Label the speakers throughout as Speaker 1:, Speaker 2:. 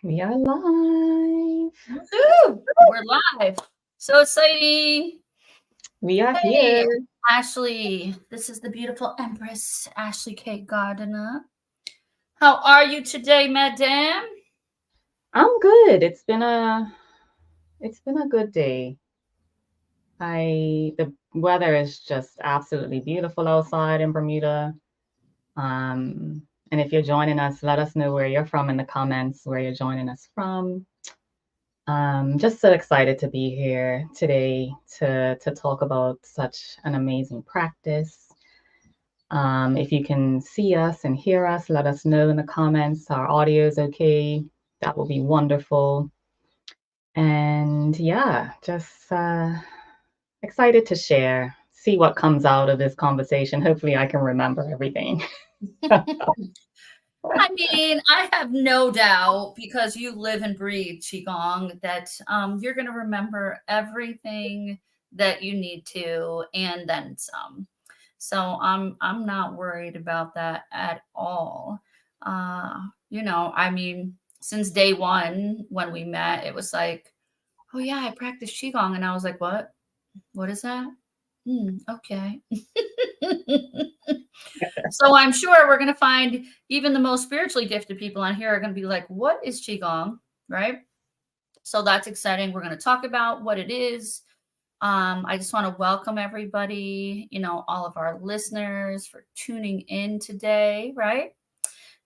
Speaker 1: We are live.
Speaker 2: Woohoo! We're live. So exciting.
Speaker 1: We are
Speaker 2: Hey,
Speaker 1: here.
Speaker 2: Ashley. This is the beautiful Empress Ashley K. Gardiner. How are you today, madame?
Speaker 1: I'm good. It's been a good day. The weather is just absolutely beautiful outside in Bermuda. And if you're joining us, let us know where you're from in the comments, where you're joining us from. Just so excited to be here today to talk about such an amazing practice. If you can see us and hear us, let us know in the comments. Our audio is okay. That will be wonderful. And yeah, just excited to share, see what comes out of this conversation. Hopefully, I can remember everything.
Speaker 2: I mean, I have no doubt because you live and breathe Qigong that you're going to remember everything that you need to and then some. So I'm not worried about that at all. I mean, since day one when we met, it was like, oh yeah, I practice Qigong. And I was like, what? What is that? Okay. So I'm sure we're going to find even the most spiritually gifted people on here are going to be like, what is Qigong? Right. So that's exciting. We're going to talk about what it is. I just want to welcome everybody, all of our listeners for tuning in today, right?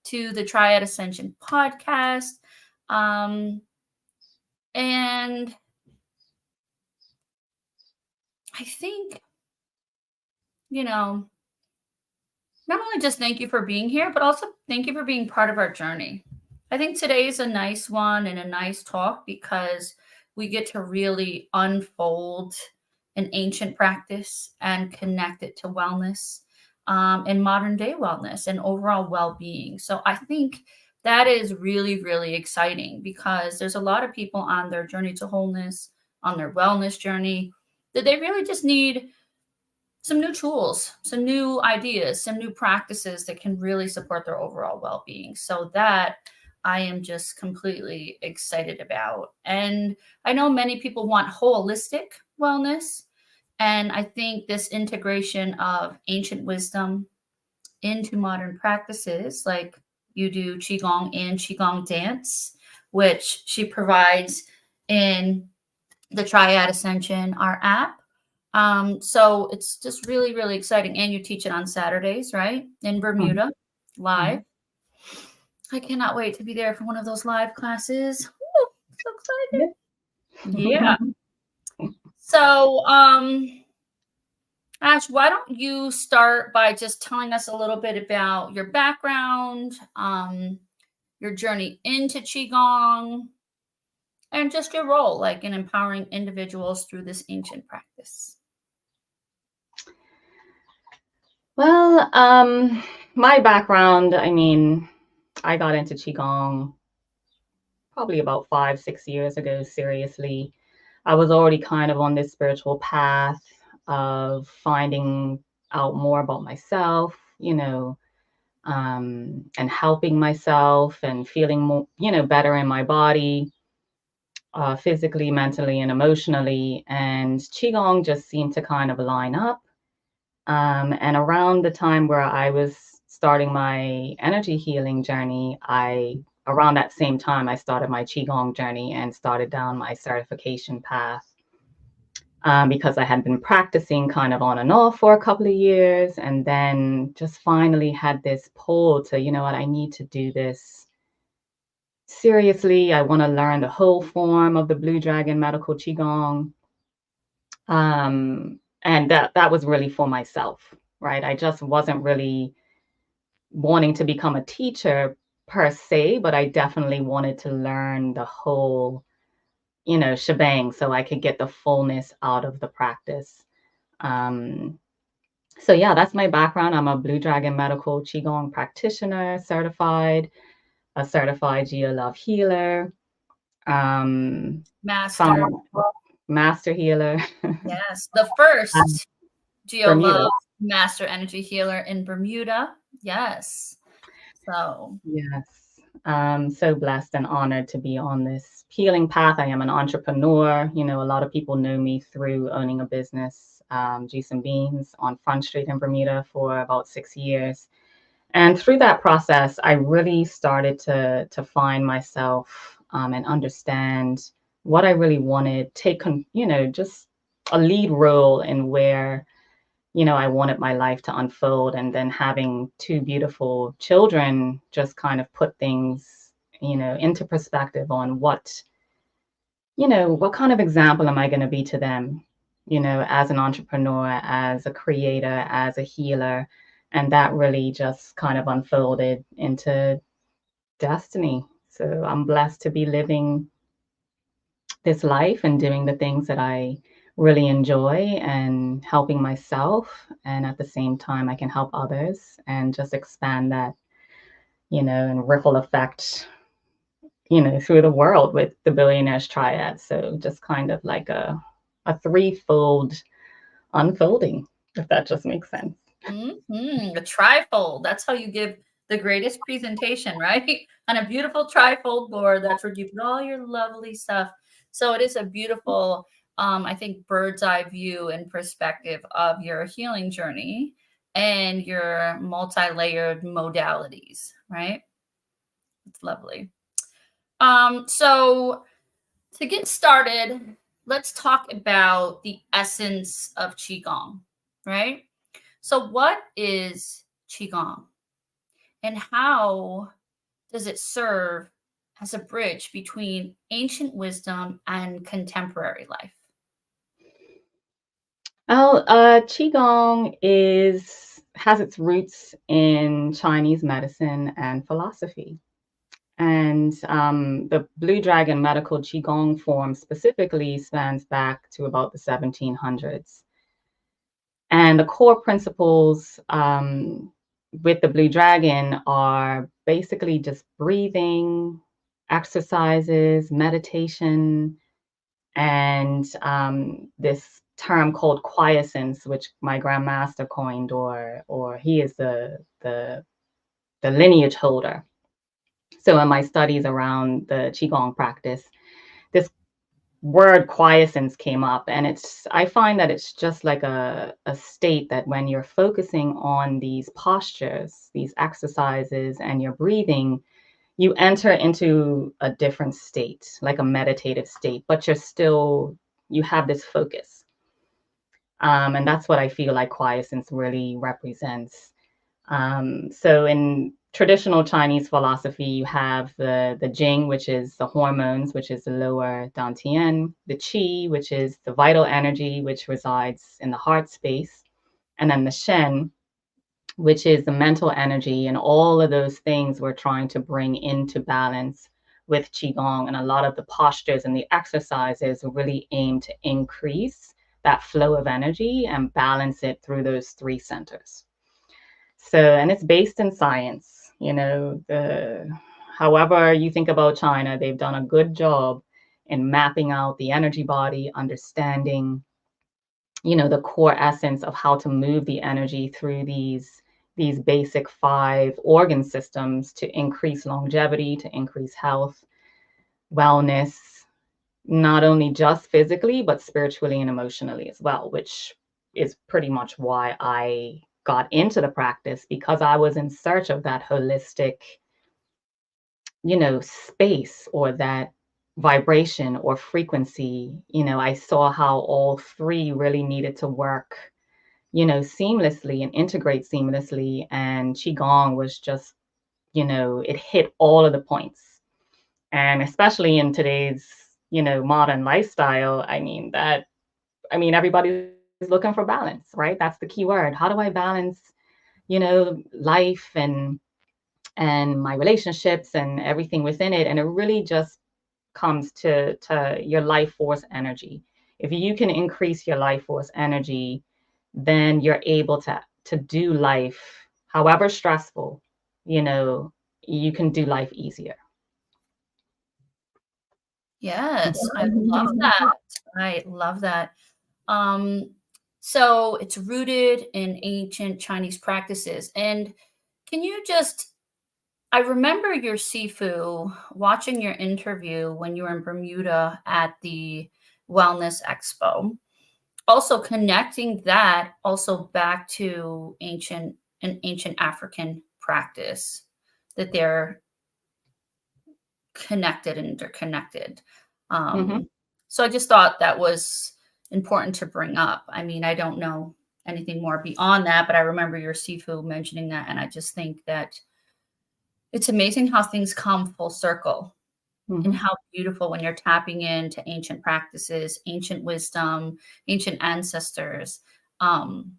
Speaker 2: To the Triad Ascension podcast. And I think, not only just thank you for being here, but also thank you for being part of our journey. I think today is a nice one and a nice talk because we get to really unfold an ancient practice and connect it to wellness and modern day wellness and overall well-being. So I think that is really, really exciting because there's a lot of people on their journey to wholeness, on their wellness journey, that they really just need some new tools, some new ideas, some new practices that can really support their overall well-being. So that I am just completely excited about. And I know many people want holistic wellness. And I think this integration of ancient wisdom into modern practices, like you do Qigong and Qigong dance, which she provides in the Triad Ascension, our app. So it's just really, really exciting. And you teach it on Saturdays, right? In
Speaker 1: Mhm,
Speaker 2: Bermuda, live.
Speaker 1: mhm.
Speaker 2: I cannot wait to be there for one of those live classes. Woo, so excited.
Speaker 1: Yeah.
Speaker 2: Yeah. So, Ash, why don't you start by just telling us a little bit about your background, your journey into Qigong, and just your role like in empowering individuals through this ancient practice.
Speaker 1: Well, my background, I mean, I got into Qigong probably about 5, 6 years ago, seriously. I was already kind of on this spiritual path of finding out more about myself, and helping myself and feeling more, better in my body, physically, mentally, and emotionally. And Qigong just seemed to kind of line up. And around the time where I was starting my energy healing journey, around that same time, I started my Qigong journey and started down my certification path. Because I had been practicing kind of on and off for a couple of years, and then just finally had this pull to, you know what, I need to do this seriously. I want to learn the whole form of the Blue Dragon Medical Qigong. And that was really for myself, right? I just wasn't really wanting to become a teacher per se, but I definitely wanted to learn the whole, shebang so I could get the fullness out of the practice. Um, so yeah, that's my background. I'm a Blue Dragon Medical Qigong practitioner, a certified Geo Love healer,
Speaker 2: Master.
Speaker 1: found master healer.
Speaker 2: Yes, the
Speaker 1: um,
Speaker 2: first Geo
Speaker 1: Bermuda.
Speaker 2: Love Master Energy Healer in Bermuda. Yes. So,
Speaker 1: Yes. I'm so blessed and honored to be on this healing path. I am an entrepreneur. You know, a lot of people know me through owning a business, Juice and Beans, on Front Street in Bermuda for about 6 years. And through that process, I really started to find myself and understand what I really wanted, just a lead role in where I wanted my life to unfold. And then having two beautiful children just kind of put things, into perspective on what kind of example am I going to be to them, as an entrepreneur, as a creator, as a healer. And that really just kind of unfolded into destiny. So I'm blessed to be living this life and doing the things that I really enjoy and helping myself. And at the same time, I can help others and just expand that, and ripple effect, through the world with the Billionaires Triad. So just kind of like a threefold unfolding, if that just makes sense.
Speaker 2: A trifold. That's how you give the greatest presentation, right? On a beautiful trifold board. That's where you put all your lovely stuff. So it is a beautiful, I think, bird's eye view and perspective of your healing journey and your multi-layered modalities, right? It's lovely. So to get started, let's talk about the essence of Qigong, right? So what is Qigong and how does it serve as a bridge between ancient wisdom and contemporary life?
Speaker 1: Well, Qigong has its roots in Chinese medicine and philosophy. And the Blue Dragon medical Qigong form specifically spans back to about the 1700s. And the core principles with the Blue Dragon are basically just breathing, exercises, meditation, and this term called quiescence, which my grandmaster coined, or he is the lineage holder. So in my studies around the Qigong practice, this word quiescence came up, and I find that it's just like a state that when you're focusing on these postures, these exercises, and you're breathing, you enter into a different state, like a meditative state, but you have this focus. And that's what I feel like quiescence really represents. So in traditional Chinese philosophy, you have the Jing, which is the hormones, which is the lower dantian, the Qi, which is the vital energy, which resides in the heart space, and then the Shen, which is the mental energy. And all of those things we're trying to bring into balance with Qigong. And a lot of the postures and the exercises really aim to increase that flow of energy and balance it through those three centers. So, and it's based in science. However you think about China, they've done a good job in mapping out the energy body, understanding, the core essence of how to move the energy through these basic five organ systems to increase longevity, to increase health, wellness, not only just physically, but spiritually and emotionally as well, which is pretty much why I got into the practice, because I was in search of that holistic, space, or that vibration or frequency. I saw how all three really needed to work, seamlessly and integrate seamlessly. And Qigong was just, it hit all of the points. And especially in today's, modern lifestyle, everybody's looking for balance, right? That's the key word. How do I balance, life and my relationships and everything within it? And it really just comes to your life force energy. If you can increase your life force energy, then you're able to do life, however stressful, you can do life easier.
Speaker 2: Yes, I love that. I love that. So it's rooted in ancient Chinese practices. And can you just I remember your Sifu watching your interview when you were in Bermuda at the Wellness Expo. Also connecting that also back to ancient African practice, that they're connected and interconnected.
Speaker 1: Hmm.
Speaker 2: So I just thought that was important to bring up. I mean, I don't know anything more beyond that, but I remember your Sifu mentioning that, and I just think that it's amazing how things come full circle and
Speaker 1: Hmm.
Speaker 2: how beautiful when you're tapping into ancient practices, ancient wisdom, ancient ancestors. Um,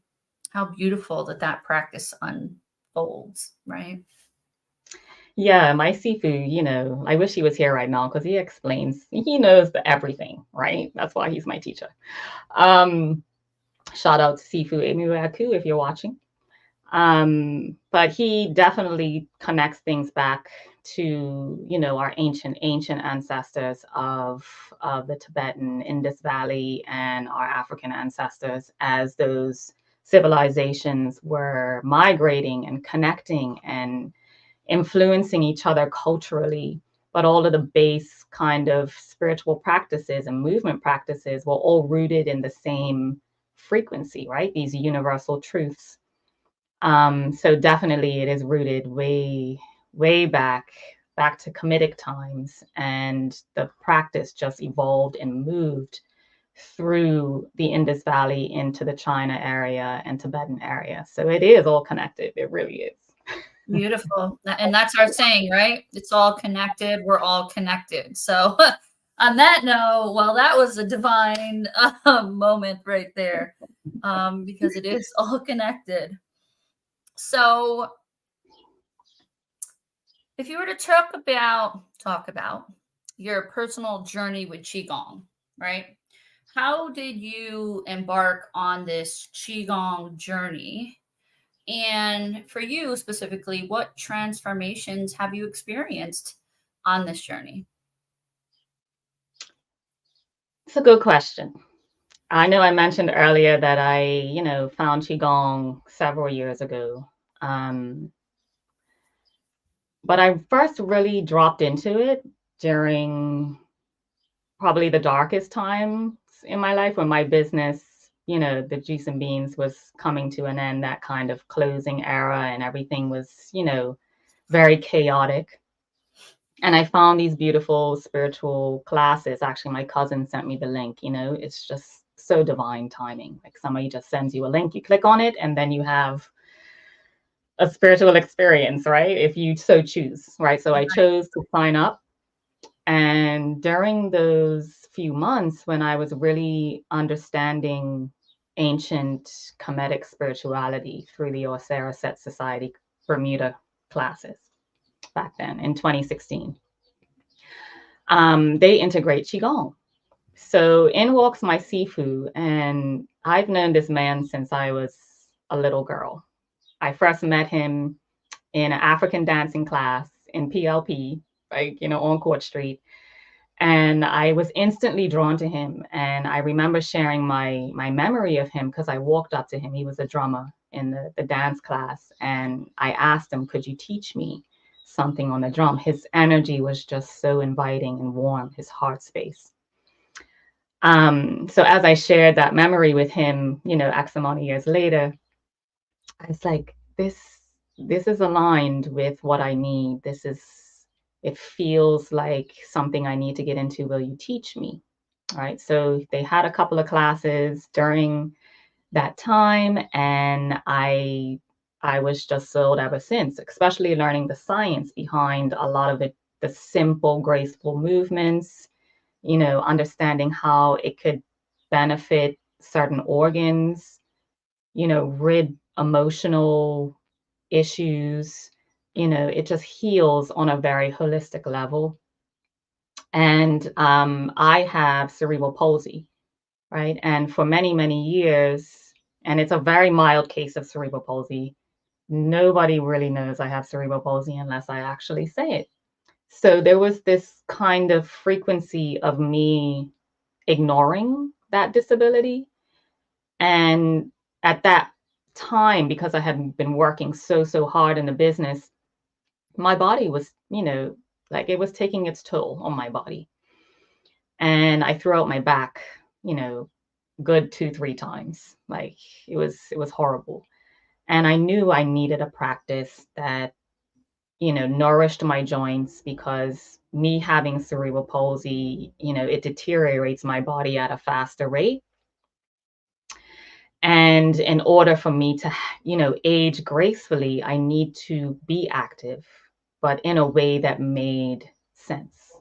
Speaker 2: how beautiful that that practice unfolds, right?
Speaker 1: Yeah, my Sifu, I wish he was here right now because he knows everything, right? That's why he's my teacher. Um, Shout out to Sifu Emiwaku if you're watching. But he definitely connects things back to, our ancient ancestors of the Tibetan Indus Valley and our African ancestors as those civilizations were migrating and connecting and influencing each other culturally. But all of the base kind of spiritual practices and movement practices were all rooted in the same frequency, right? These universal truths. So definitely it is rooted way back to Kemetic times, and the practice just evolved and moved through the Indus Valley into the China area and Tibetan area. So it is all connected. It really is.
Speaker 2: Beautiful. And that's our saying, right? It's all connected. We're all connected. So, on that note, well, that was a divine moment right there, because it is all connected. So, if you were to talk about your personal journey with Qigong, right? How did you embark on this Qigong journey? And for you specifically, what transformations have you experienced on this journey?
Speaker 1: It's a good question. I know I mentioned earlier that I, found Qigong several years ago. Um, but I first really dropped into it during probably the darkest times in my life when my business, the juice and beans was coming to an end, that kind of closing era, and everything was, very chaotic. And I found these beautiful spiritual classes. Actually, my cousin sent me the link, it's just so divine timing. Like somebody just sends you a link, you click on it, and then you have a spiritual experience, right? If you so choose, right? So I chose to sign up. And during those few months when I was really understanding ancient Kemetic spirituality through the Osera Set Society Bermuda classes back then in 2016, they integrate Qigong. So in walks my Sifu, and I've known this man since I was a little girl. I first met him in an African dancing class in PLP, like, on Court Street. And I was instantly drawn to him. And I remember sharing my memory of him because I walked up to him. He was a drummer in the dance class. And I asked him, could you teach me something on the drum? His energy was just so inviting and warm, his heart space. So as I shared that memory with him, X amount of years later, I was like, this is aligned with what I need. It feels like something I need to get into. Will you teach me? Right. So they had a couple of classes during that time, and I was just sold ever since, especially learning the science behind a lot of it, the simple, graceful movements, understanding how it could benefit certain organs, rid emotional issues. It just heals on a very holistic level. And I have cerebral palsy, right? And for many, many years, and it's a very mild case of cerebral palsy. Nobody really knows I have cerebral palsy unless I actually say it. So there was this kind of frequency of me ignoring that disability. And at that time, because I had been working so hard in the business, my body was, like it was taking its toll on my body. And I threw out my back, good 2, 3 times. Like it was horrible. And I knew I needed a practice that, nourished my joints, because me having cerebral palsy, it deteriorates my body at a faster rate. And in order for me to, age gracefully, I need to be active, but in a way that made sense.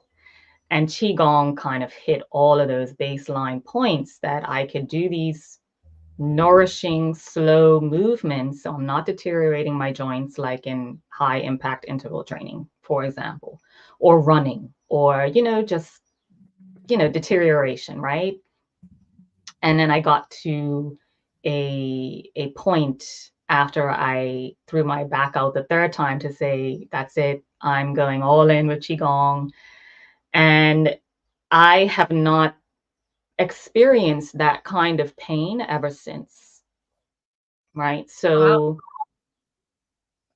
Speaker 1: And Qigong kind of hit all of those baseline points, that I could do these nourishing, slow movements. So I'm not deteriorating my joints like in high impact interval training, for example, or running, or, just, deterioration, right? And then I got to a point after I threw my back out the third time to say, that's it, I'm going all in with Qigong. And I have not experienced that kind of pain ever since. Right.
Speaker 2: Wow.
Speaker 1: So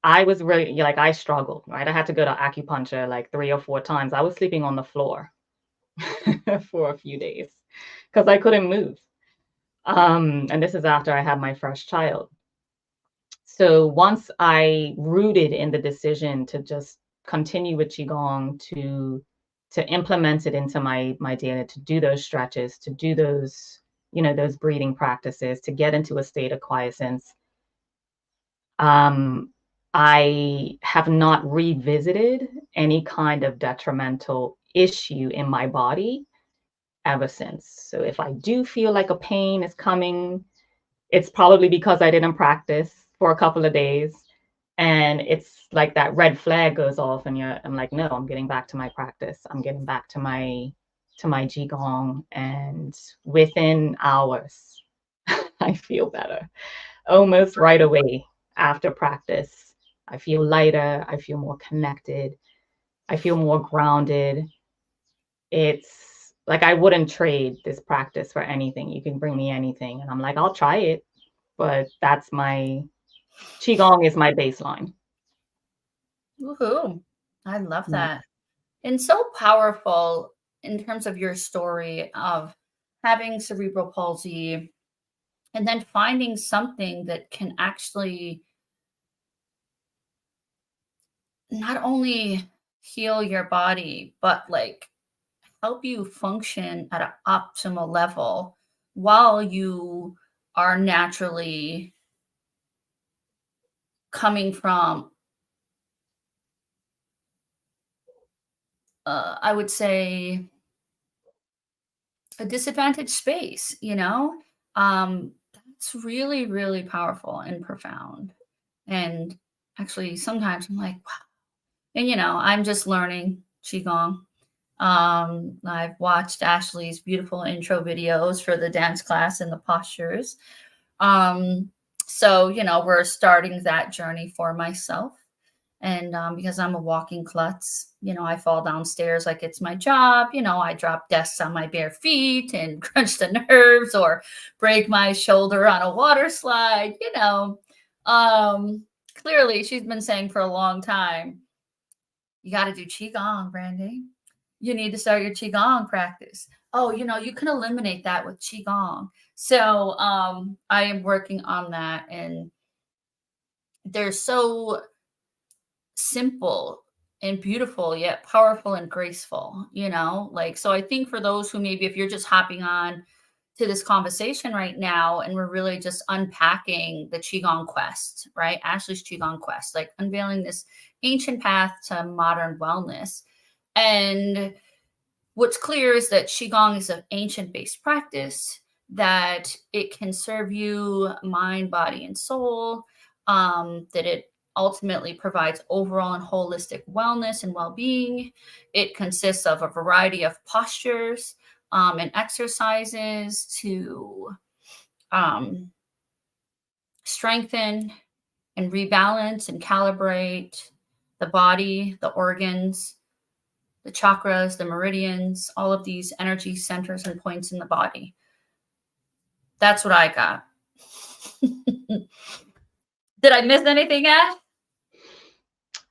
Speaker 1: I was really, like, I struggled, right? I had to go to acupuncture like 3 or 4 times. I was sleeping on the floor for a few days because I couldn't move. And this is after I had my first child. So once I rooted in the decision to just continue with Qigong, to implement it into my daily, to do those stretches, to do those, those breathing practices, to get into a state of quiescence, I have not revisited any kind of detrimental issue in my body ever since. So if I do feel like a pain is coming, it's probably because I didn't practice for a couple of days. And it's like that red flag goes off, and I'm like, no, I'm getting back to my practice. I'm getting back to my Qigong. And within hours, I feel better almost right away after practice. I feel lighter. I feel more connected. I feel more grounded. It's like I wouldn't trade this practice for anything. You can bring me anything. And I'm like, I'll try it. But that's my Qigong is my baseline.
Speaker 2: Woohoo. I love
Speaker 1: Yeah.
Speaker 2: that. And so powerful in terms of your story of having cerebral palsy and then finding something that can actually not only heal your body, but like help you function at an optimal level while you are naturally coming from, I would say, a disadvantaged space, that's really, really powerful and profound. And actually, sometimes I'm like, wow. And, I'm just learning Qigong. I've watched Ashley's beautiful intro videos for the dance class and the postures. Um, so, we're starting that journey for myself. And because I'm a walking klutz, I fall downstairs like it's my job. I drop desks on my bare feet and crunch the nerves or break my shoulder on a water slide. Clearly, she's been saying for a long time, you got to do Qigong, Brandy. You need to start your Qigong practice. Oh, you can eliminate that with Qigong. So I am working on that. And they're so simple and beautiful, yet powerful and graceful, so I think for those who maybe, if you're just hopping on to this conversation right now and we're really just unpacking the Qigong quest, right? Ashley's Qigong quest, like unveiling this ancient path to modern wellness. And what's clear is that Qigong is an ancient based practice, that it can serve you mind, body, and soul, that it ultimately provides overall and holistic wellness and well-being. It consists of a variety of postures and exercises to strengthen and rebalance and calibrate the body, the organs, the chakras, the meridians, all of these energy centers and points in the body. That's what I got. Did I miss anything, Ash?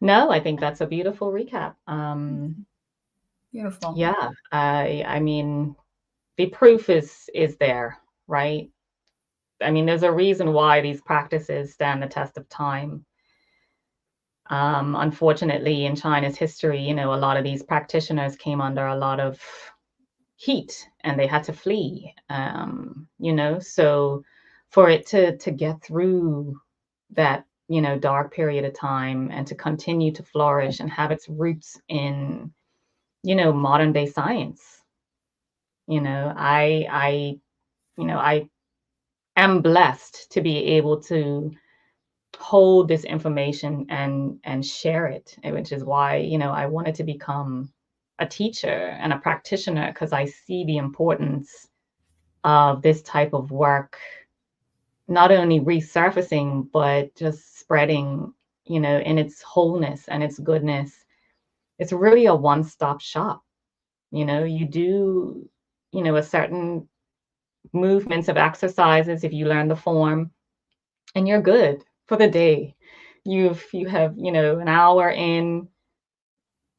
Speaker 1: No, I think that's a beautiful recap.
Speaker 2: Beautiful.
Speaker 1: Yeah, I mean, the proof is there, right? I mean, there's a reason why these practices stand the test of time. Unfortunately, in China's history, a lot of these practitioners came under a lot of heat and they had to flee. So for it to get through that, dark period of time and to continue to flourish and have its roots in, modern day science, I am blessed to be able to hold this information and share it, which is why I wanted to become a teacher and a practitioner, because I see the importance of this type of work not only resurfacing but just spreading, in its wholeness and its goodness. It's really a one-stop shop. You do, a certain movements of exercises if you learn the form, and you're good for the day. You have, an hour in,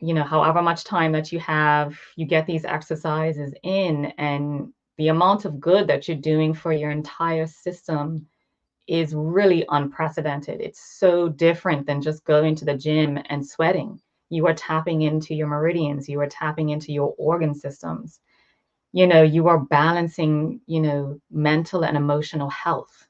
Speaker 1: however much time that you have, you get these exercises in, and the amount of good that you're doing for your entire system is really unprecedented. It's so different than just going to the gym and sweating. You are tapping into your meridians, you are tapping into your organ systems. You are balancing, mental and emotional health,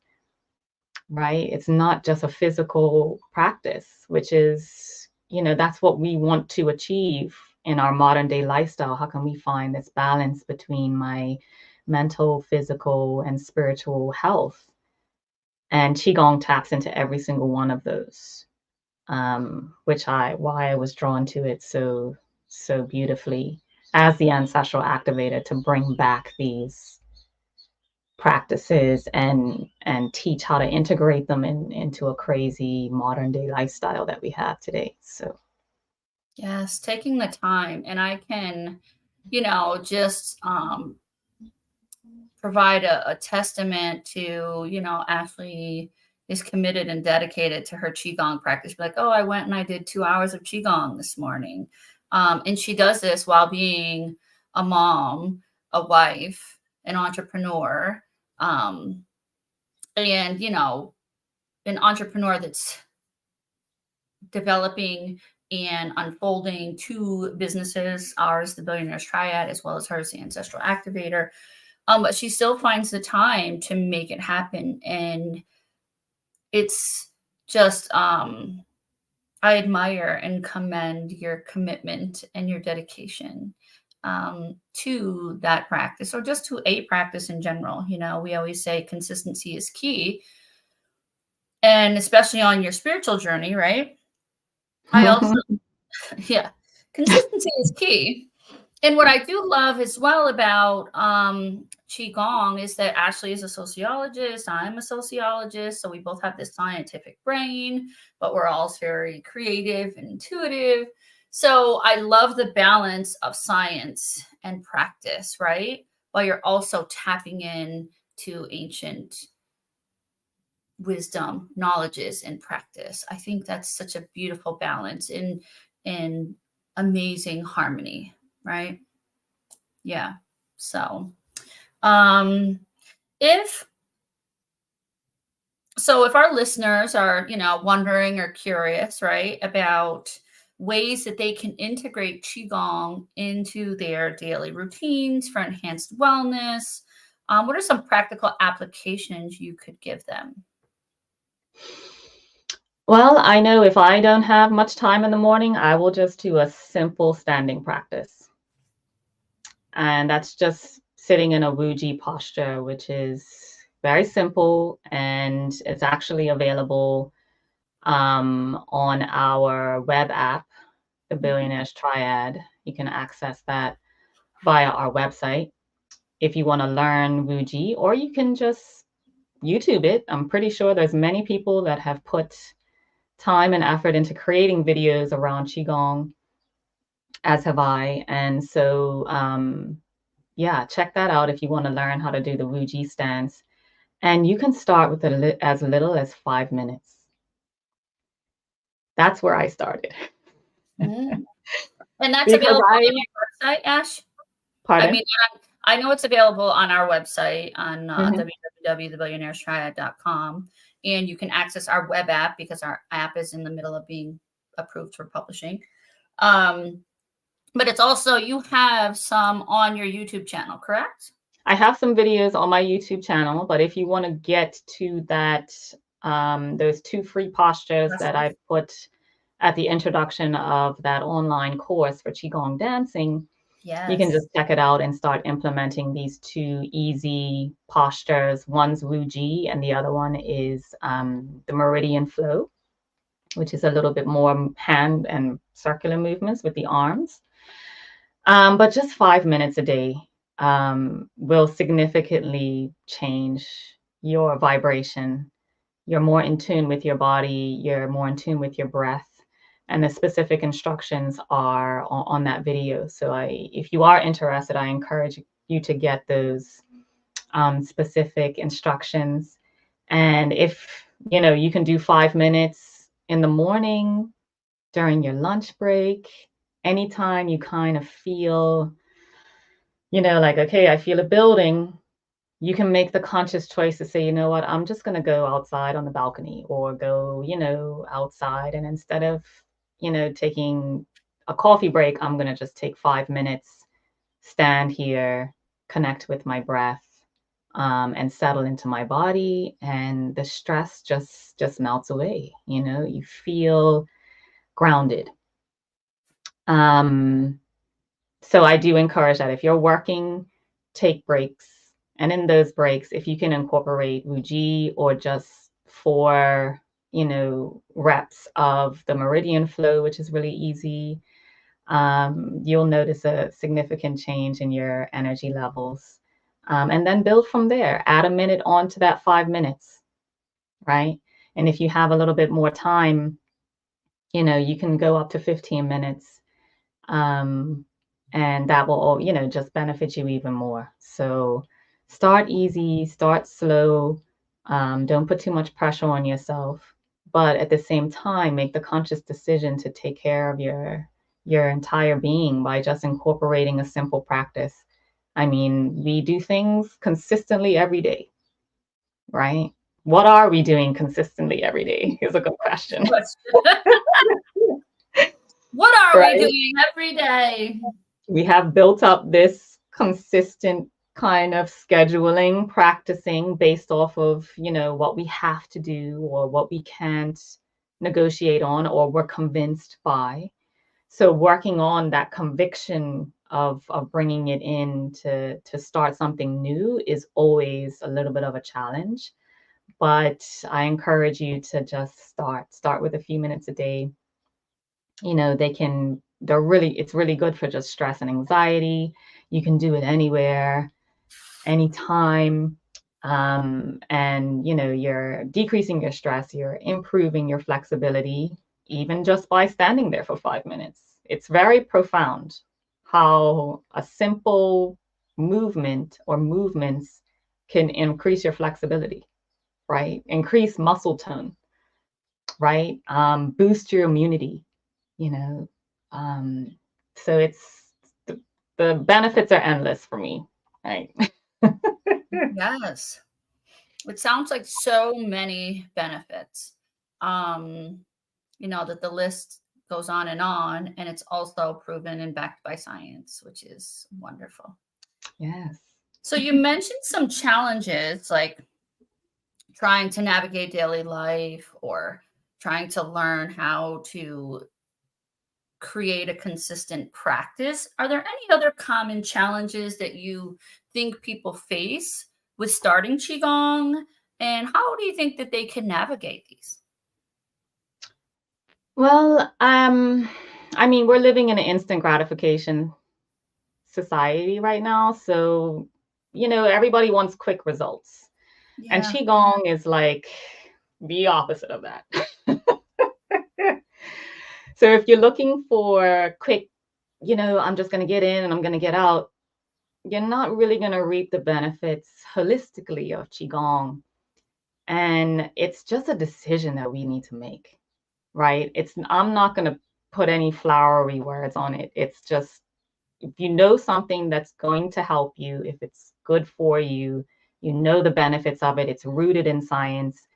Speaker 1: right? It's not just a physical practice, which is, that's what we want to achieve in our modern day lifestyle. How can we find this balance between my mental, physical, and spiritual health? And Qigong taps into every single one of those, why I was drawn to it so beautifully as the ancestral activator, to bring back these practices and teach how to integrate them into a crazy modern day lifestyle that we have today. So
Speaker 2: Yes, taking the time, and I can, just provide a testament to, Ashley is committed and dedicated to her Qigong practice. Be like, oh, I went and I did 2 hours of Qigong this morning. And she does this while being a mom, a wife, an entrepreneur, um, and, an entrepreneur that's developing and unfolding two businesses, ours, the Billionaires Triad, as well as hers, the Ancestral Activator. But she still finds the time to make it happen. And it's just, I admire and commend your commitment and your dedication to that practice, or just to a practice in general. We always say consistency is key, and especially on your spiritual journey, right? I also, yeah, consistency is key. And what I do love as well about Qigong is that Ashley is a sociologist, I'm a sociologist, so we both have this scientific brain, but we're all very creative and intuitive. So I love the balance of science and practice, right? While you're also tapping in to ancient wisdom, knowledges, and practice. I think that's such a beautiful balance in amazing harmony, right? Yeah. So, um, if if our listeners are, wondering or curious, right, about ways that they can integrate Qigong into their daily routines for enhanced wellness, what are some practical applications you could give them?
Speaker 1: well, I know if I don't have much time in the morning, I will just do a simple standing practice. And that's just sitting in a Wuji posture, which is very simple, and it's actually available on our web app, the Billionaires Triad. You can access that via our website if you want to learn Wuji, or you can just YouTube it. I'm pretty sure there's many people that have put time and effort into creating videos around Qigong, as have I. And so, yeah, check that out if you want to learn how to do the Wuji stance. And you can start with as little as 5 minutes. That's where I started.
Speaker 2: Mm. And that's
Speaker 1: Because
Speaker 2: available
Speaker 1: I,
Speaker 2: on your website, Ash? I
Speaker 1: pardon?
Speaker 2: mean, I know it's available on our website on
Speaker 1: Mhm.
Speaker 2: www.thebillionairestriad.com, and you can access our web app because our app is in the middle of being approved for publishing. But it's also, you have some on your YouTube channel, correct?
Speaker 1: I have some videos on my YouTube channel, but if you want to get to that, those 2 free postures that I put at the introduction of that online course for Qigong dancing, you can
Speaker 2: Yes.
Speaker 1: just check it out and start implementing these 2 easy postures. One's Wu Ji, and the other one is the Meridian Flow, which is a little bit more hand and circular movements with the arms. But just 5 minutes a day will significantly change your vibration. You're more in tune with your body, you're more in tune with your breath. And the specific instructions are on that video. So if you are interested, I encourage you to get those specific instructions. And if you can do 5 minutes in the morning, during your lunch break, anytime you kind of feel, like, okay, I feel a building, you can make the conscious choice to say, you know what, I'm just going to go outside on the balcony or go, outside. And instead of, taking a coffee break, I'm going to just take 5 minutes, stand here, connect with my breath, and settle into my body. And the stress just melts away. You feel grounded. Um, So I do encourage that if you're working, take breaks. And in those breaks, if you can incorporate Wuji or just 4, reps of the meridian flow, which is really easy, you'll notice a significant change in your energy levels. And then build from there. Add a minute on to that 5 minutes, right? And if you have a little bit more time, you can go up to 15 minutes. Um, and that will, just benefit you even more. So start easy, start slow. Don't put too much pressure on yourself, but at the same time, make the conscious decision to take care of your entire being by just incorporating a simple practice. I mean, we do things consistently every day, right? What are we doing consistently every day is a good question,
Speaker 2: What are we
Speaker 1: right?
Speaker 2: doing every day?
Speaker 1: We have built up this consistent kind of scheduling, practicing based off of, what we have to do or what we can't negotiate on or we're convinced by. So working on that conviction of bringing it in to start something new is always a little bit of a challenge. But I encourage you to just start with a few minutes a day. It's really good for just stress and anxiety. You can do it anywhere, anytime. And you're decreasing your stress, you're improving your flexibility, even just by standing there for 5 minutes. It's very profound how a simple movement or movements can increase your flexibility, right? Increase muscle tone, right? Boost your immunity, you know. Um, so the benefits are endless for me, right?
Speaker 2: Yes. It sounds like so many benefits. That the list goes on, and it's also proven and backed by science, which is wonderful.
Speaker 1: Yes.
Speaker 2: So you mentioned some challenges like trying to navigate daily life or trying to learn how to create a consistent practice. Are there any other common challenges that you think people face with starting Qigong? And how do you think that they can navigate these?
Speaker 1: Well, I mean, we're living in an instant gratification society right now, so everybody wants quick results, and
Speaker 2: Yeah.
Speaker 1: qigong is like the opposite of that. So if you're looking for quick, I'm just going to get in and I'm going to get out, you're not really going to reap the benefits holistically of qigong. And it's just a decision that we need to make, right? I'm not going to put any flowery words on it. It's just, if you know something that's going to help you, if it's good for you, you know the benefits of it, it's rooted in science,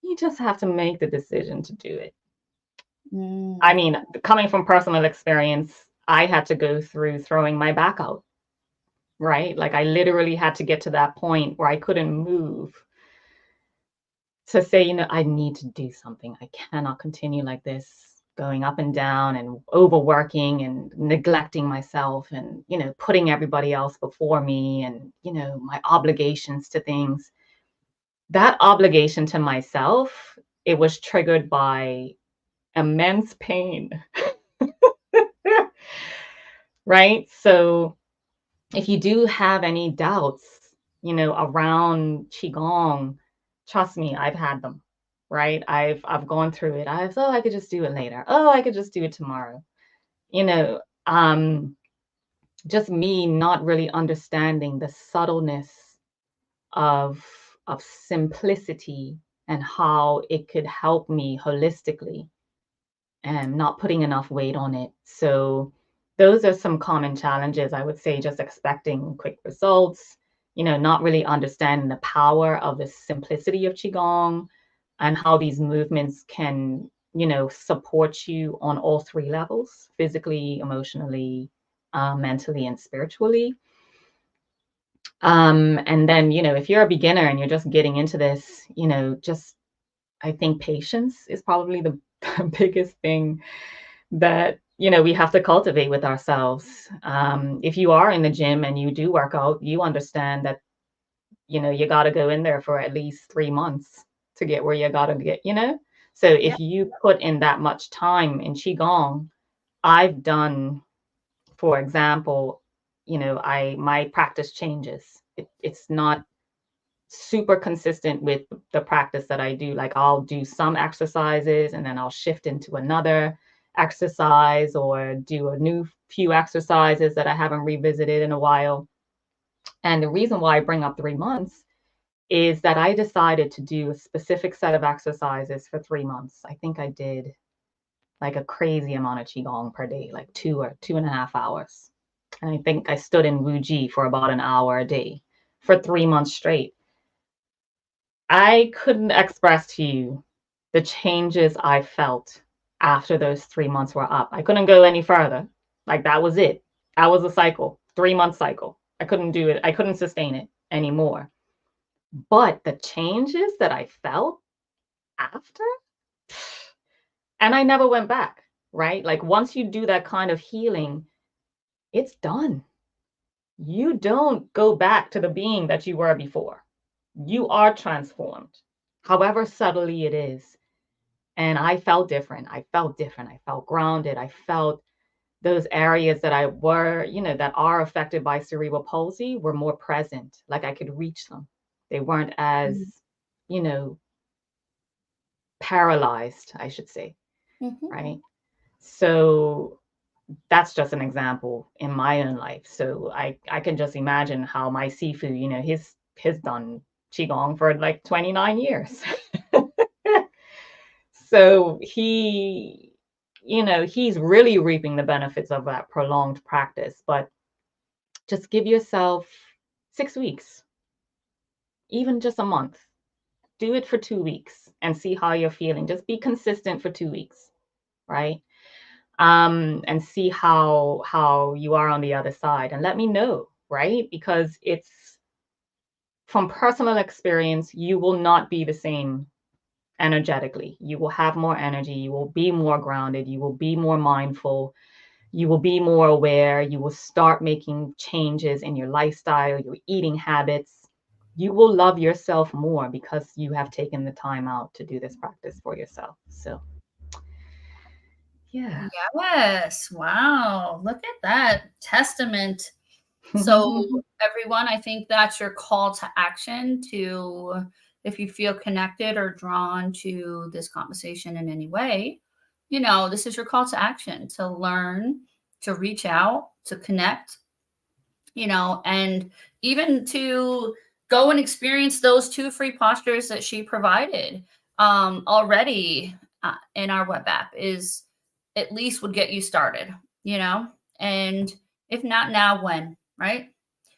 Speaker 1: you just have to make the decision to do it. I mean, coming from personal experience, I had to go through throwing my back out, right? Like I literally had to get to that point where I couldn't move to say, I need to do something. I cannot continue like this, going up and down and overworking and neglecting myself and, putting everybody else before me and, my obligations to things. That obligation to myself, it was triggered by immense pain, right? So if you do have any doubts, around Qigong, trust me, I've had them, right? I've gone through it. I could just do it later. Oh, I could just do it tomorrow. You know, um, just me not really understanding the subtleness of simplicity and how it could help me holistically and not putting enough weight on it. So those are some common challenges, I would say, just expecting quick results, not really understanding the power of the simplicity of Qigong and how these movements can, support you on all three levels: physically, emotionally, mentally, and spiritually. And then, if you're a beginner and you're just getting into this, just I think patience is probably the biggest thing that we have to cultivate with ourselves. If you are in the gym and you do work out, you understand that you got to go in there for at least 3 months to get where you got to get. So
Speaker 2: Yeah.
Speaker 1: if you put in that much time in Qigong, I've done, for example, my practice changes. It's not super consistent with the practice that I do. Like I'll do some exercises and then I'll shift into another exercise or do a new few exercises that I haven't revisited in a while. And the reason why I bring up 3 months is that I decided to do a specific set of exercises for 3 months. I think I did like a crazy amount of Qigong per day, like 2 or 2.5 hours. And I think I stood in Wuji for about an hour a day for 3 months straight. I couldn't express to you the changes I felt after those 3 months were up. I couldn't go any further. Like that was it. That was a cycle, 3 month cycle. I couldn't do it. I couldn't sustain it anymore. But the changes that I felt after, and I never went back, right? Like once you do that kind of healing, it's done. You don't go back to the being that you were before. You are transformed, however subtly it is. And I felt different. I felt different. I felt grounded. I felt those areas that that are affected by cerebral palsy were more present. Like I could reach them. They weren't as, you know, paralyzed, I should say. Right. So that's just an example in my own life. So I can just imagine how my Sifu, he's done Qigong for like 29 years. So he's really reaping the benefits of that prolonged practice. But just give yourself 6 weeks, even just a month. Do it for 2 weeks and see how you're feeling. Just be consistent for 2 weeks, right? And see how you are on the other side, and let me know, right? Because it's from personal experience, you will not be the same energetically. You will have more energy, you will be more grounded, you will be more mindful, you will be more aware, you will start making changes in your lifestyle, your eating habits. You will love yourself more because you have taken the time out to do this practice for yourself. So yeah.
Speaker 2: Yes. Wow. Look at that testament. So everyone, I think that's your call to action to, if you feel connected or drawn to this conversation in any way, this is your call to action to learn, to reach out, to connect, and even to go and experience those 2 free postures that she provided already. in our web app is at least would get you started, and if not now, when, right?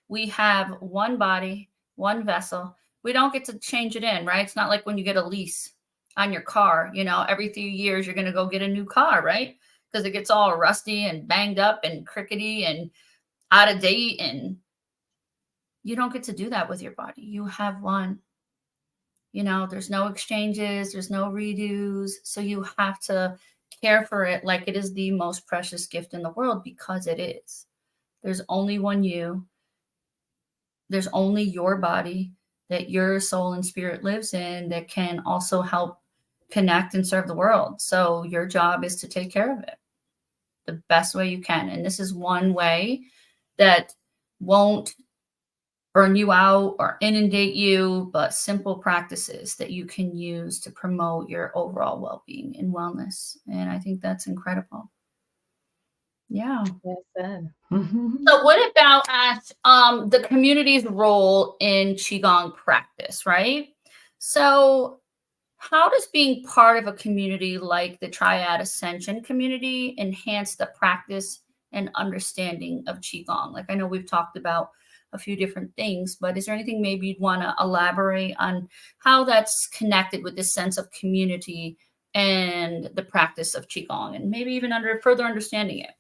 Speaker 2: We have one body, one vessel. We don't get to change it in, right? It's not like when you get a lease on your car, every few years you're going to go get a new car, right? Because it gets all rusty and banged up and crickety and out of date. And you don't get to do that with your body. You have one. There's no exchanges, there's no redos. So you have to care for it like it is the most precious gift in the world, because it is. There's only one you. There's only your body that your soul and spirit lives in that can also help connect and serve the world. So your job is to take care of it the best way you can. And this is one way that won't burn you out or inundate you, but simple practices that you can use to promote your overall well-being and wellness. And I think that's incredible. Yeah.
Speaker 1: Well said.
Speaker 2: So what about the community's role in Qigong practice, right? So how does being part of a community like the Triad Ascension community enhance the practice and understanding of Qigong? Like, I know we've talked about a few different things, but is there anything maybe you'd want to elaborate on how that's connected with this sense of community and the practice of Qigong, and maybe even further understanding it?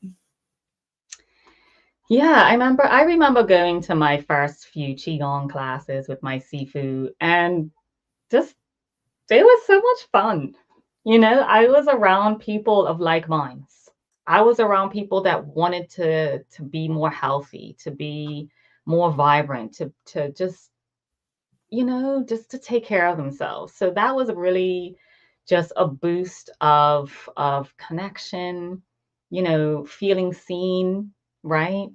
Speaker 1: Yeah, I remember going to my first few Qigong classes with my Sifu, and just it was so much fun. I was around people of like minds. I was around people that wanted to be more healthy, to be more vibrant, to just, just to take care of themselves. So that was really just a boost of connection, feeling seen, right?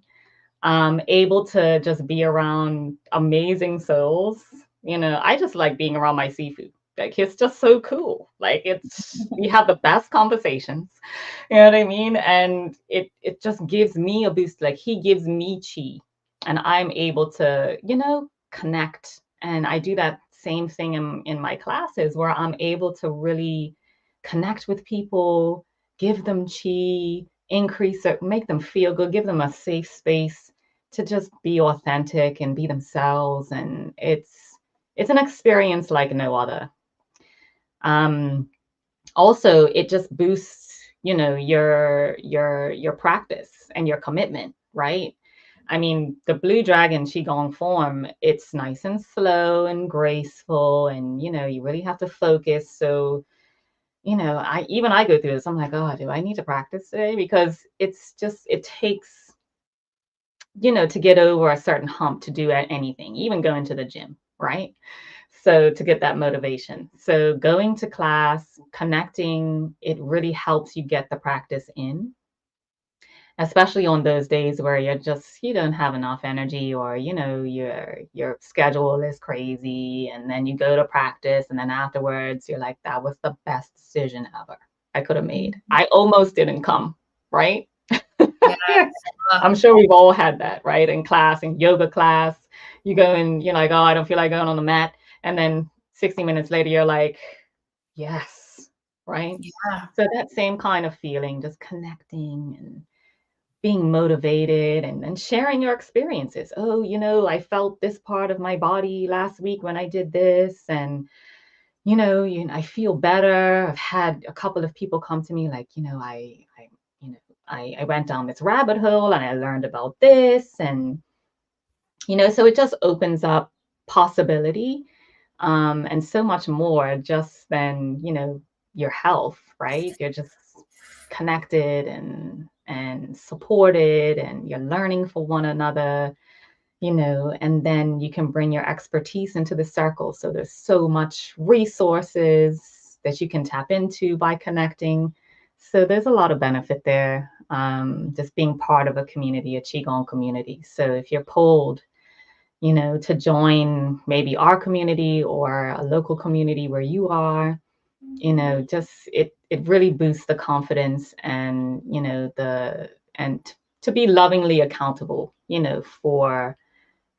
Speaker 1: Able to just be around amazing souls. I just like being around my Sifu. Like, it's just so cool. Like, we have the best conversations. You know what I mean? And it just gives me a boost. Like, he gives me chi, and I'm able to, connect. And I do that same thing in my classes, where I'm able to really connect with people, give them chi, increase it, make them feel good, give them a safe space to just be authentic and be themselves. And it's an experience like no other. Also, it just boosts, your practice and your commitment, right? I mean, the Blue Dragon Qigong form, it's nice and slow and graceful, and you really have to focus. So, I go through this. I'm like, oh, do I need to practice today? Because it takes, to get over a certain hump to do anything, even going to the gym, right? So to get that motivation. So going to class, connecting, it really helps you get the practice in, especially on those days where you don't have enough energy, or your schedule is crazy, and then you go to practice, and then afterwards you're like, that was the best decision ever I could have made. I almost didn't come, right?
Speaker 2: Yes.
Speaker 1: I'm sure we've all had that, right? In class, in yoga class, you go and you're like, oh, I don't feel like going on the mat. And then 60 minutes later, you're like, yes, right?
Speaker 2: Yeah.
Speaker 1: So that same kind of feeling, just connecting and being motivated, and sharing your experiences. Oh, I felt this part of my body last week when I did this. And, I feel better. I've had a couple of people come to me like, I went down this rabbit hole and I learned about this. And, so it just opens up possibility, and so much more just than, your health, right? You're just connected and supported, and you're learning for one another, and then you can bring your expertise into the circle. So there's so much resources that you can tap into by connecting. So there's a lot of benefit there, just being part of a community, a Qigong community. So if you're pulled, to join maybe our community or a local community where you are, just it really boosts the confidence, and, to be lovingly accountable,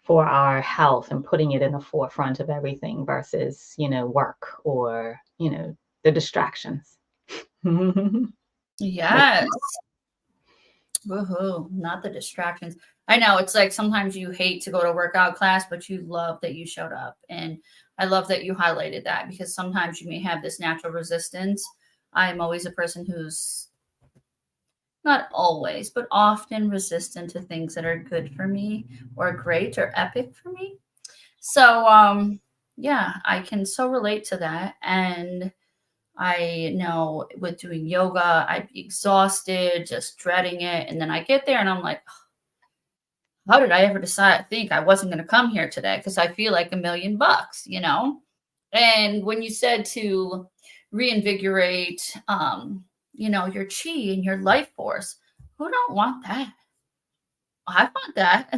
Speaker 1: for our health, and putting it in the forefront of everything versus, work or, the distractions.
Speaker 2: Yes. Woohoo. Not the distractions. I know it's like sometimes you hate to go to workout class, but you love that you showed up. And I love that you highlighted that because sometimes you may have this natural resistance. I'm always a person who's not always, but often resistant to things that are good for me or great or epic for me. So, yeah, I can so relate to that. And I know with doing yoga, I'd be exhausted, just dreading it. And then I get there and I'm like, how did I ever think I wasn't going to come here today? Because I feel like $1,000,000, you know? And when you said to reinvigorate, your chi and your life force, who don't want that? I want that.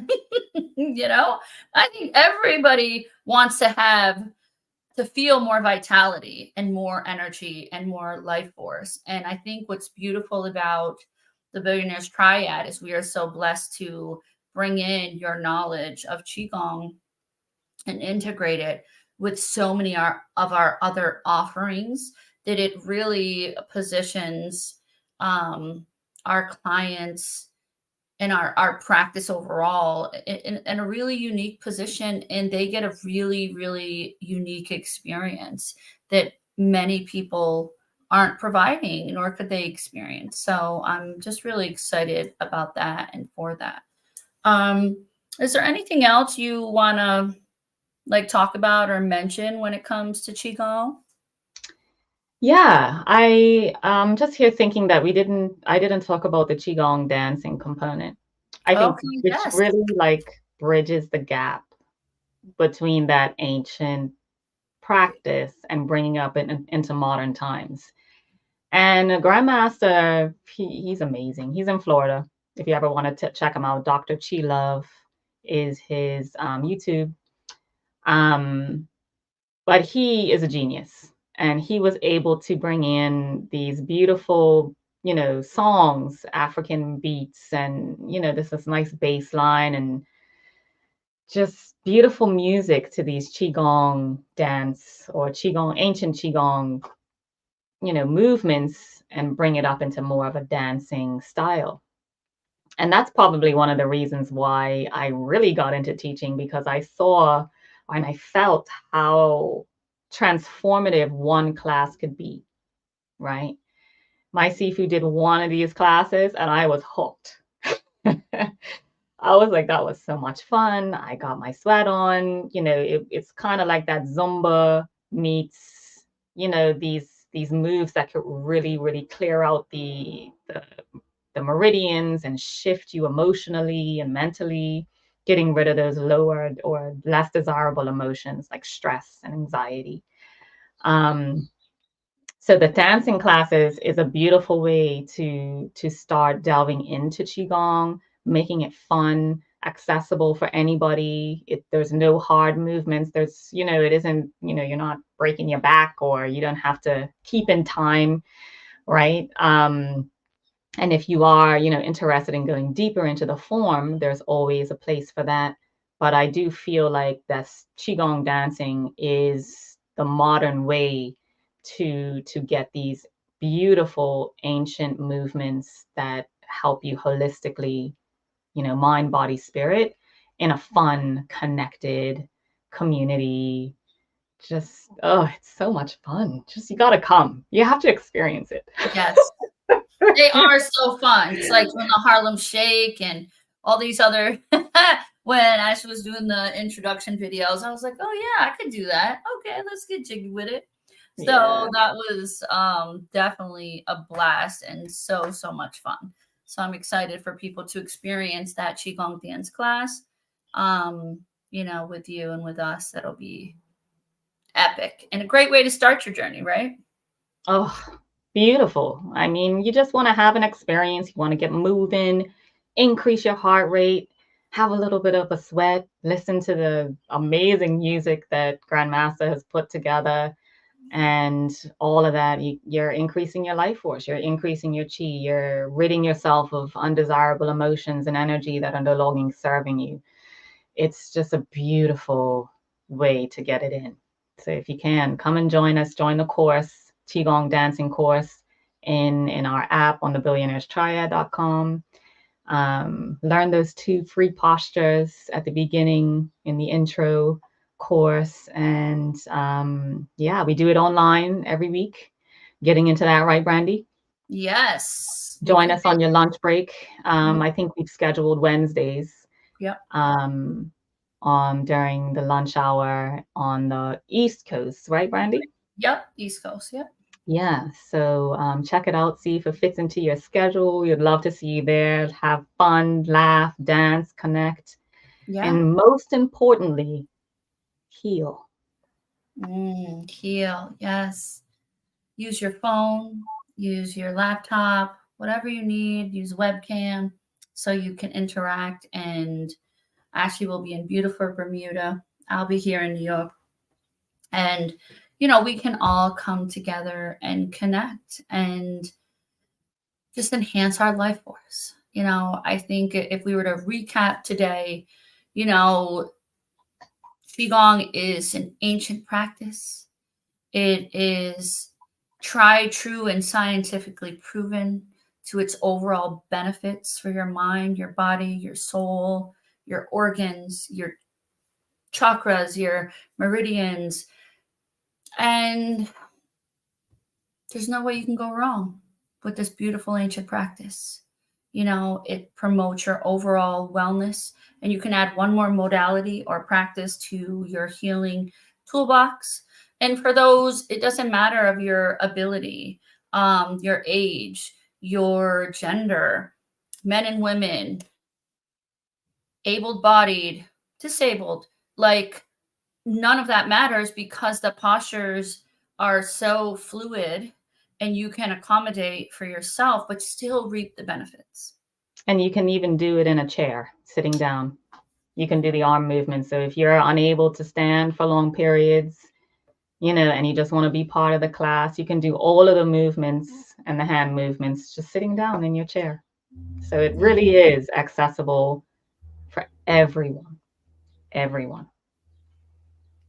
Speaker 2: I think everybody wants to feel more vitality and more energy and more life force. And I think what's beautiful about the Billionaires Triad is we are so blessed to bring in your knowledge of Qigong and integrate it with so many of our other offerings that it really positions our clients and our practice overall in a really unique position, and they get a really really unique experience that many people aren't providing nor could they experience. So I'm just really excited about that and for that. um is there anything else you want to like talk about or mention when it comes to qigong?
Speaker 1: Yeah, just here thinking that I didn't talk about the Qigong dancing component. I think
Speaker 2: Okay,
Speaker 1: which
Speaker 2: yes.
Speaker 1: really like bridges the gap between that ancient practice and bringing up into modern times. And Grandmaster, he's amazing. He's in Florida. If you ever want to check him out, Dr. Chi Love is his YouTube. Um, but he is a genius, and he was able to bring in these beautiful, songs, African beats, and this nice bass line and just beautiful music to these qigong dance or qigong ancient qigong movements, and bring it up into more of a dancing style. And that's probably one of the reasons why I really got into teaching, because I saw and I felt how transformative one class could be, right? My Sifu did one of these classes and I was hooked. I was like, that was so much fun. I got my sweat on. It's kind of like that Zumba meets, these moves that could really, really clear out the meridians and shift you emotionally and mentally, getting rid of those lower or less desirable emotions like stress and anxiety. Um, so the dancing classes is a beautiful way to start delving into qigong, making it fun, accessible for anybody. There's no hard movements. It isn't, you're not breaking your back, or you don't have to keep in time, right? And if you are, interested in going deeper into the form, there's always a place for that. But I do feel like that qigong dancing is the modern way to get these beautiful ancient movements that help you holistically, mind, body, spirit, in a fun, connected community. Just, oh, it's so much fun. Just, you got to come. You have to experience it.
Speaker 2: Yes. They are so fun. It's like doing the Harlem Shake and all these other when Ashley was doing the introduction videos, I was like, oh yeah, I could do that. Okay, let's get jiggy with it.
Speaker 1: Yeah.
Speaker 2: So that was definitely a blast and so so much fun. So I'm excited for people to experience that Qigong dance class. With you and with us. That'll be epic and a great way to start your journey, right?
Speaker 1: Oh, beautiful. I mean, you just want to have an experience. You want to get moving, increase your heart rate, have a little bit of a sweat, listen to the amazing music that Grandmaster has put together, and all of that. You're increasing your life force, you're increasing your chi, you're ridding yourself of undesirable emotions and energy that are no longer serving you. It's just a beautiful way to get it in. So if you can, come and join us, join the course, Qigong dancing course. in our app on the billionairestriad.com. Learn those 2 free postures at the beginning in the intro course. And yeah, we do it online every week. Getting into that, right, Brandy?
Speaker 2: Yes.
Speaker 1: Join us on your lunch break. I think we've scheduled Wednesdays.
Speaker 2: Yep.
Speaker 1: During the lunch hour on the East Coast, right, Brandy?
Speaker 2: Yep. East Coast. Yep.
Speaker 1: Yeah. So check it out. See if it fits into your schedule. We'd love to see you there. Have fun, laugh, dance, connect, and most importantly, heal.
Speaker 2: Heal. Yes. Use your phone. Use your laptop. Whatever you need. Use webcam so you can interact. And Ashley will be in beautiful Bermuda. I'll be here in New York. And, we can all come together and connect and just enhance our life force. I think if we were to recap today, Qigong is an ancient practice. It is tried, true, and scientifically proven to its overall benefits for your mind, your body, your soul, your organs, your chakras, your meridians. And there's no way you can go wrong with this beautiful ancient practice. It promotes your overall wellness, and you can add one more modality or practice to your healing toolbox. And for those, it doesn't matter of your ability, your age, your gender, men and women, able-bodied, disabled, like none of that matters because the postures are so fluid and you can accommodate for yourself, but still reap the benefits.
Speaker 1: And you can even do it in a chair, sitting down. You can do the arm movement. So if you're unable to stand for long periods, and you just want to be part of the class, you can do all of the movements and the hand movements just sitting down in your chair. So it really is accessible for everyone. Everyone.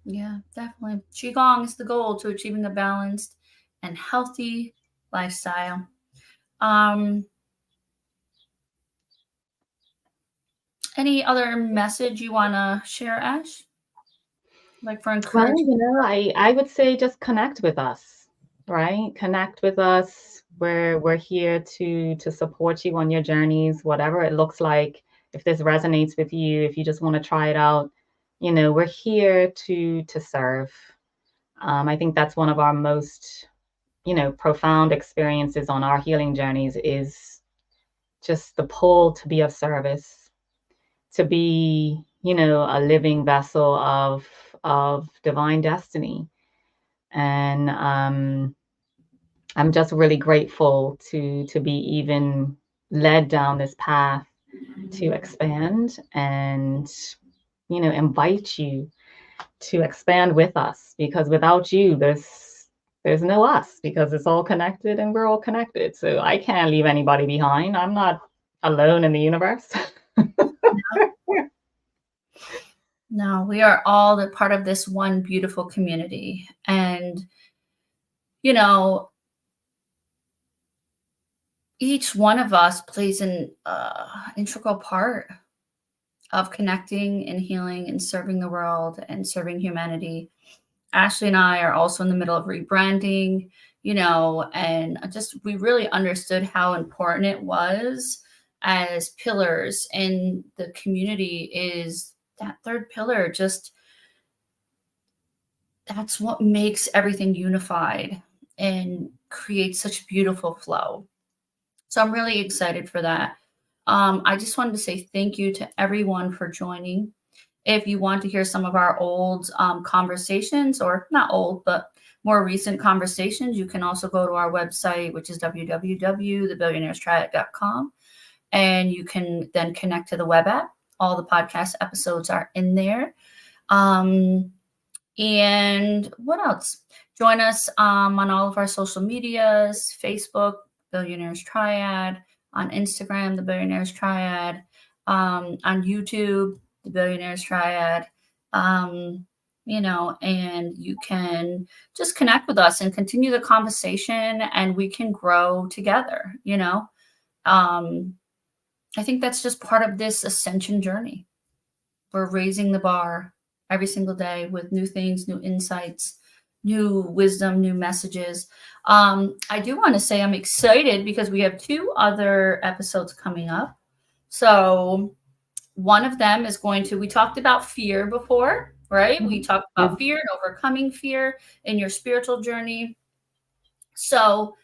Speaker 2: Yeah, definitely. Qigong is the goal to achieving a balanced and healthy lifestyle. Any other message you want to share, Ash? Like for encouragement?
Speaker 1: Well, I would say just connect with us, right? Connect with us. We're here to support you on your journeys, whatever it looks like. If this resonates with you, if you just want to try it out, we're here to serve. I think that's one of our most, profound experiences on our healing journeys is just the pull to be of service, to be, a living vessel of divine destiny. And I'm just really grateful to be even led down this path to expand and, invite you to expand with us, because without you, there's no us, because it's all connected and we're all connected. So I can't leave anybody behind. I'm not alone in the universe.
Speaker 2: No, we are all the part of this one beautiful community. And, each one of us plays an integral part of connecting and healing and serving the world and serving humanity. Ashley and I are also in the middle of rebranding, and we really understood how important it was as pillars, and the community is that third pillar. Just that's what makes everything unified and creates such beautiful flow. So I'm really excited for that. I just wanted to say thank you to everyone for joining. If you want to hear some of our old conversations, or not old, but more recent conversations, you can also go to our website, which is www.thebillionairestriad.com. And you can then connect to the web app. All the podcast episodes are in there. And what else? Join us on all of our social medias, Facebook, Billionaires Triad, on Instagram, the Billionaires Triad, on YouTube, the Billionaires Triad. and you can just connect with us and continue the conversation, and we can grow together. I think that's just part of this ascension journey. We're raising the bar every single day with new things, new insights, new wisdom, new messages. I do want to say I'm excited because we have 2 other episodes coming up. So one of them is we talked about fear before, right? We talked about fear and overcoming fear in your spiritual journey. So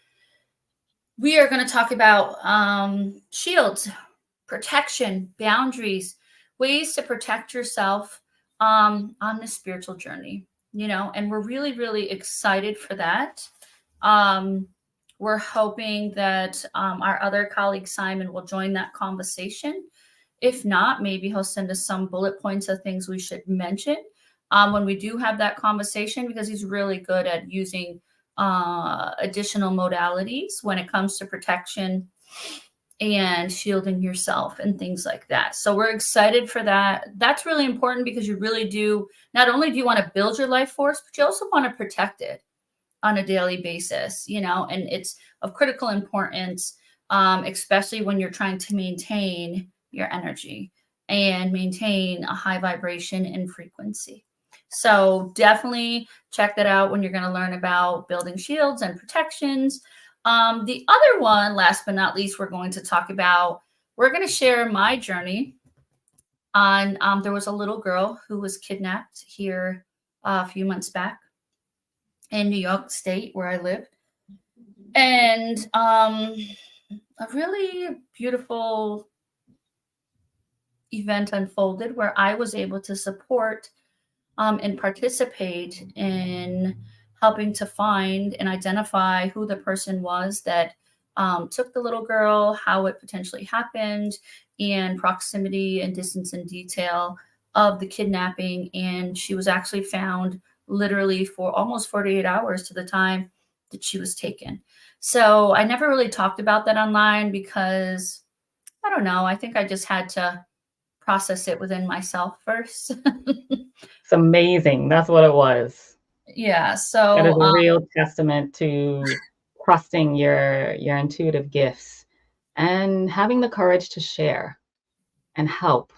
Speaker 2: we are going to talk about shields, protection, boundaries, ways to protect yourself on the spiritual journey, and we're really, really excited for that. We're hoping that our other colleague, Simon, will join that conversation. If not, maybe he'll send us some bullet points of things we should mention when we do have that conversation, because he's really good at using additional modalities when it comes to protection and shielding yourself and things like that. So we're excited for that. That's really important because you really do, not only do you want to build your life force, but you also want to protect it on a daily basis, and it's of critical importance, especially when you're trying to maintain your energy and maintain a high vibration and frequency. So definitely check that out when you're going to learn about building shields and protections. The other one, last but not least, we're going to share my journey on, there was a little girl who was kidnapped here a few months back in New York State, where I lived. And a really beautiful event unfolded where I was able to support and participate in helping to find and identify who the person was that took the little girl, how it potentially happened, and proximity and distance and detail of the kidnapping. And she was actually found literally for almost 48 hours to the time that she was taken. So I never really talked about that online because, I don't know, I think I just had to process it within myself first.
Speaker 1: It's amazing. That's what it was.
Speaker 2: Yeah.
Speaker 1: That is
Speaker 2: So
Speaker 1: a real testament to trusting your intuitive gifts and having the courage to share and help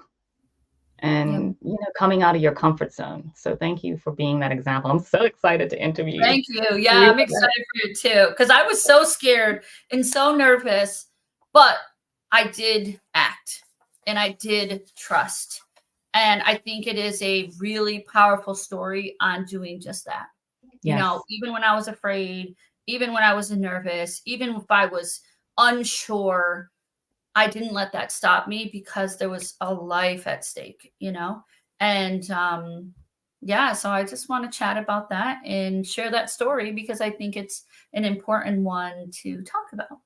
Speaker 1: and coming out of your comfort zone. So thank you for being that example. I'm so excited to interview you.
Speaker 2: Thank you. Yeah, I'm excited for you too, because I was so scared and so nervous, but I did act and I did trust. And I think it is a really powerful story on doing just that.
Speaker 1: Yes.
Speaker 2: Even when I was afraid, even when I was nervous, even if I was unsure, I didn't let that stop me because there was a life at stake, and so I just want to chat about that and share that story because I think it's an important one to talk about.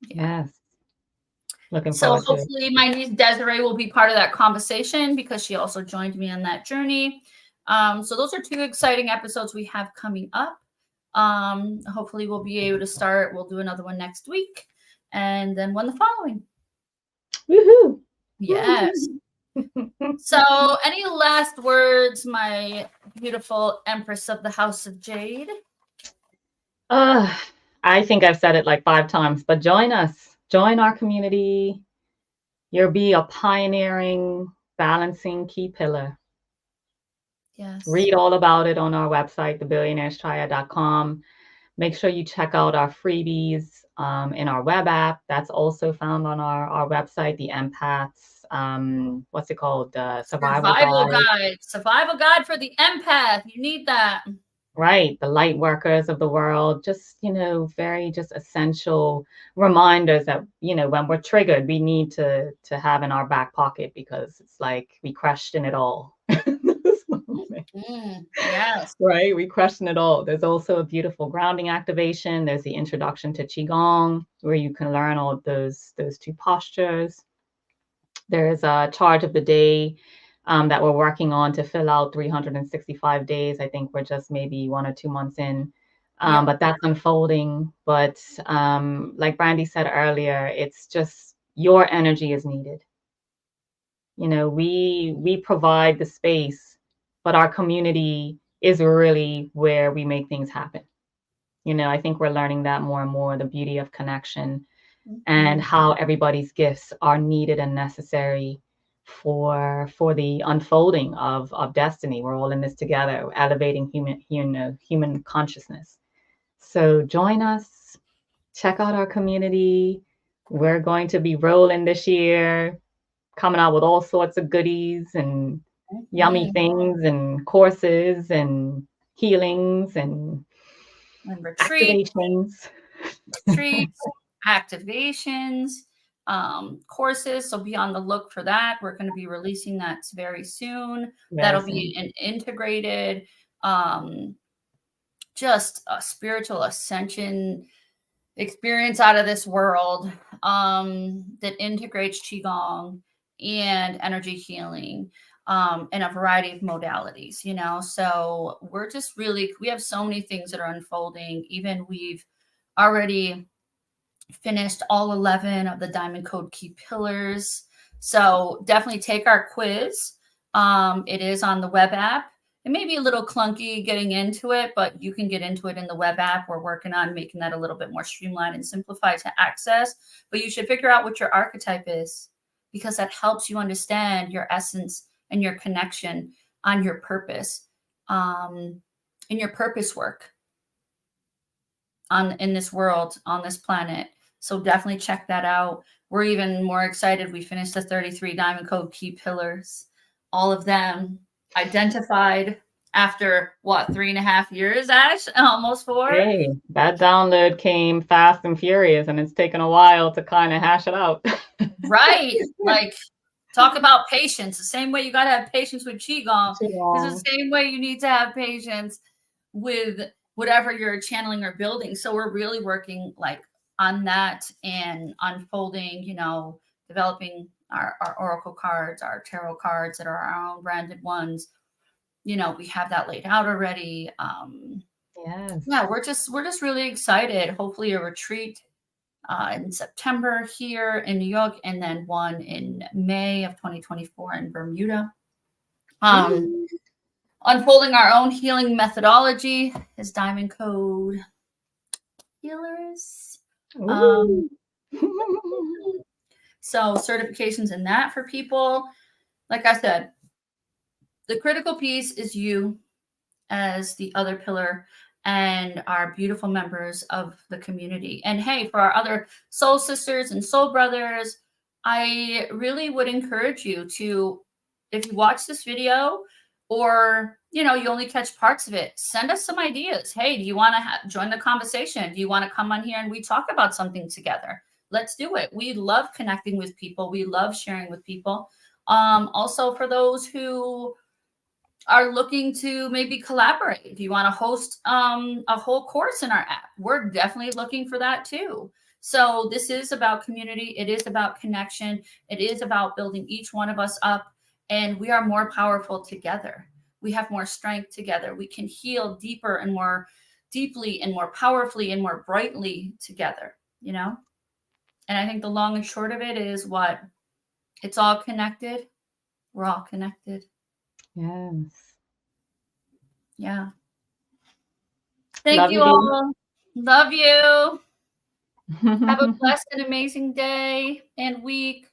Speaker 1: Yes. Looking
Speaker 2: So
Speaker 1: forward to it.
Speaker 2: hopefully my niece Desiree will be part of that conversation because she also joined me on that journey. So those are 2 exciting episodes we have coming up. Hopefully we'll be able to start. We'll do another one next week and then one the following.
Speaker 1: Woohoo!
Speaker 2: Yes. So any last words, my beautiful Empress of the House of Jade?
Speaker 1: I think I've said it like 5 times, but join us. Join our community. You'll be a pioneering, balancing key pillar.
Speaker 2: Yes.
Speaker 1: Read all about it on our website, thebillionairestriad.com. Make sure you check out our freebies in our web app. That's also found on our website, the Empaths. What's it called? Survival Guide.
Speaker 2: Survival Guide for the empath. You need that.
Speaker 1: Right. The light workers of the world. Just, very just essential reminders that, when we're triggered, we need to have in our back pocket because it's like we question it all.
Speaker 2: Yes.
Speaker 1: Right. We question it all. There's also a beautiful grounding activation. There's the introduction to Qigong, where you can learn all of those 2 postures. There's a charge of the day that we're working on to fill out 365 days. I think we're just maybe 1 or 2 months in, but that's unfolding. But like Brandy said earlier, it's just your energy is needed. We provide the space but our community is really where we make things happen. I think we're learning that more and more, the beauty of connection and how everybody's gifts are needed and necessary for the unfolding of destiny. We're all in this together, elevating human consciousness. So join us, check out our community. We're going to be rolling this year, coming out with all sorts of goodies and yummy things and courses and healings and
Speaker 2: retreats,
Speaker 1: activations.
Speaker 2: Activations, courses. So be on the look for that. We're going to be releasing that very soon. That'll be an integrated, just a spiritual ascension experience out of this world, that integrates Qigong and energy healing, in a variety of modalities, so we're just we have so many things that are unfolding. Even we've already finished all 11 of the Diamond Code key pillars. So definitely take our quiz. It is on the web app. It may be a little clunky getting into it, but you can get into it in the web app. We're working on making that a little bit more streamlined and simplified to access. But you should figure out what your archetype is, because that helps you understand your essence and your connection on your purpose, in your purpose work in this world, on this planet. So definitely check that out. We're even more excited. We finished the 33 Diamond Code key pillars, all of them identified after 3.5 years, Ash? Almost 4.
Speaker 1: Hey, that download came fast and furious, and it's taken a while to kind of hash it out.
Speaker 2: Right. Like, talk about patience. The same way you got to have patience with Qigong is the same way you need to have patience with whatever you're channeling or building. So we're really working on that and unfolding, developing our oracle cards, our tarot cards that are our own branded ones. We have that laid out already.
Speaker 1: Yes.
Speaker 2: Yeah, we're just really excited. Hopefully a retreat in September here in New York, and then one in May of 2024 in Bermuda. Unfolding our own healing methodology is Diamond Code Healers. So certifications in that for people. Like I said, the critical piece is you as the other pillar and our beautiful members of the community. And hey, for our other soul sisters and soul brothers, I really would encourage you to, if you watch this video or, you only catch parts of it, send us some ideas. Hey, do you want to join the conversation? Do you want to come on here and we talk about something together? Let's do it. We love connecting with people. We love sharing with people. Also, for those who are looking to maybe collaborate, do you want to host a whole course in our app? We're definitely looking for that too. So this is about community. It is about connection. It is about building each one of us up, and we are more powerful together. We have more strength together. We can heal deeper and more deeply and more powerfully and more brightly together, And I think the long and short of it is it's all connected. We're all connected.
Speaker 1: Yes.
Speaker 2: Yeah. Thank you all. Love you. Have a blessed and amazing day and week.